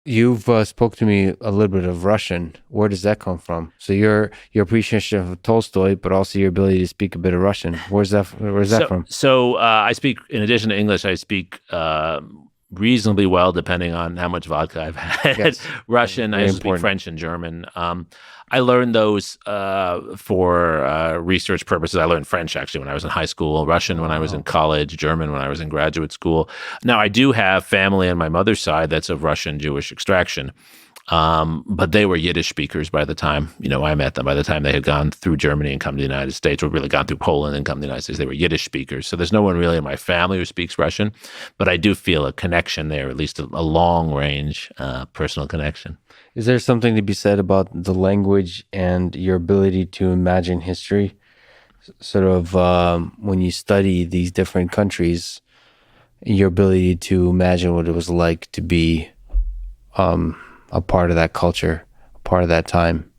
You've spoke to me a little bit of Russian. Where does that come from? So your appreciation of Tolstoy, but also your ability to speak a bit of Russian. Where's that from? I speak, in addition to English, I speak reasonably well, depending on how much vodka I've had. Yes, Russian. I very also speak important. French and German. I learned those for research purposes. I learned French actually when I was in high school, Russian when I was in Wow. college, German when I was in graduate school. Now, I do have family on my mother's side that's of Russian Jewish extraction. But they were Yiddish speakers by the time, I met them. By the time they had gone through Germany and come to the United States, or really gone through Poland and come to the United States, they were Yiddish speakers. So there's no one really in my family who speaks Russian, but I do feel a connection there, at least a long range personal connection. Is there something to be said about the language and your ability to imagine history? Sort of when you study these different countries, your ability to imagine what it was like to be a part of that culture, a part of that time.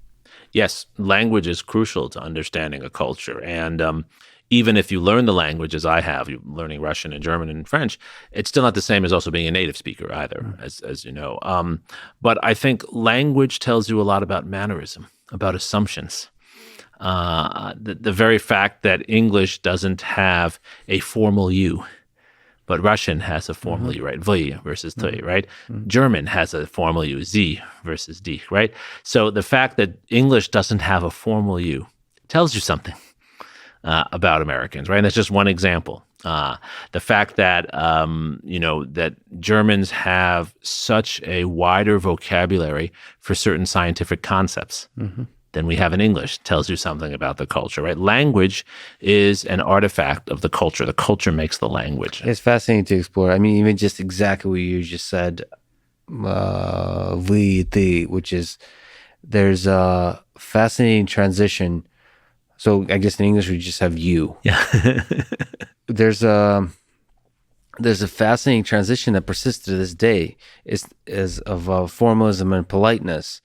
Yes, language is crucial to understanding a culture. And even if you learn the language as I have, you learning Russian and German and French, it's still not the same as also being a native speaker either, as you know. But I think language tells you a lot about mannerism, about assumptions. The very fact that English doesn't have a formal U, but Russian has a formal U, right? V versus T, right? German has a formal U, Z versus D, right? So the fact that English doesn't have a formal U tells you something about Americans, right? And that's just one example. The fact that that Germans have such a wider vocabulary for certain scientific concepts than we have in English tells you something about the culture, right? Language is an artifact of the culture. The culture makes the language. It's fascinating to explore. I mean, even just exactly what you just said, which is there's a fascinating transition. So I guess in English we just have you. Yeah. There's a fascinating transition that persists to this day is of formalism and politeness,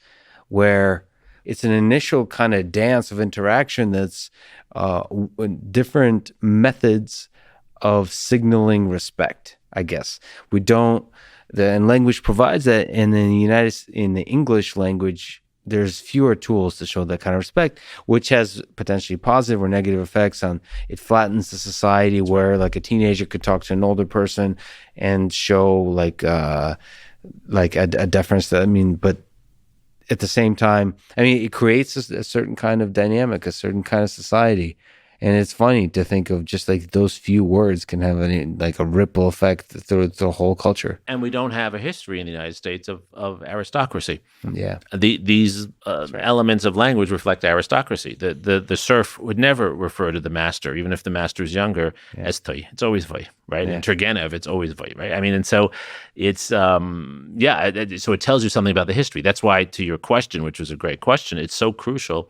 where it's an initial kind of dance of interaction that's different methods of signaling respect, I guess. We don't, and language provides that, and in the English language, there's fewer tools to show that kind of respect, which has potentially positive or negative effects on, it flattens the society where like a teenager could talk to an older person and show like a deference to, but at the same time, it creates a certain kind of dynamic, a certain kind of society. And it's funny to think of just like those few words can have a ripple effect through the whole culture. And we don't have a history in the United States of aristocracy. Yeah. These Right. elements of language reflect aristocracy. The serf would never refer to the master, even if the master is younger, as Toy. It's always Voy, right? Yeah. In Turgenev, it's always Voy, right? And so it's, so it tells you something about the history. That's why, to your question, which was a great question, it's so crucial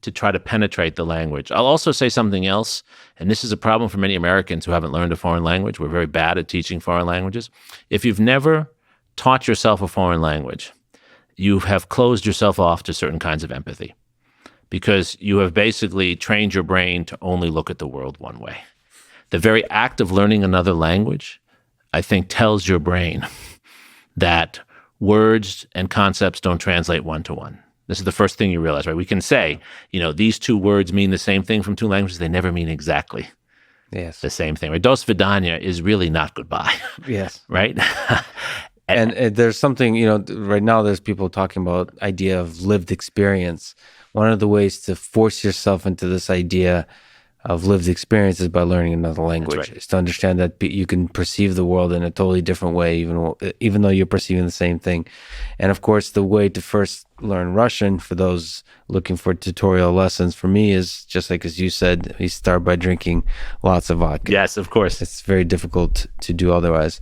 to try to penetrate the language. I'll also say something else, and this is a problem for many Americans who haven't learned a foreign language. We're very bad at teaching foreign languages. If you've never taught yourself a foreign language, you have closed yourself off to certain kinds of empathy because you have basically trained your brain to only look at the world one way. The very act of learning another language, I think, tells your brain that words and concepts don't translate one-to-one. This is the first thing you realize, right? We can say, these two words mean the same thing from two languages. They never mean exactly the same thing, right? Dos vidania is really not goodbye. Yes. Right? And there's something, right now there's people talking about idea of lived experience. One of the ways to force yourself into this idea of lived experience is by learning another language. That's right. It's to understand that you can perceive the world in a totally different way, even though you're perceiving the same thing. And of course, the way to first learn Russian, for those looking for tutorial lessons, for me is just like, as you said, we start by drinking lots of vodka. Yes, of course. It's very difficult to do otherwise.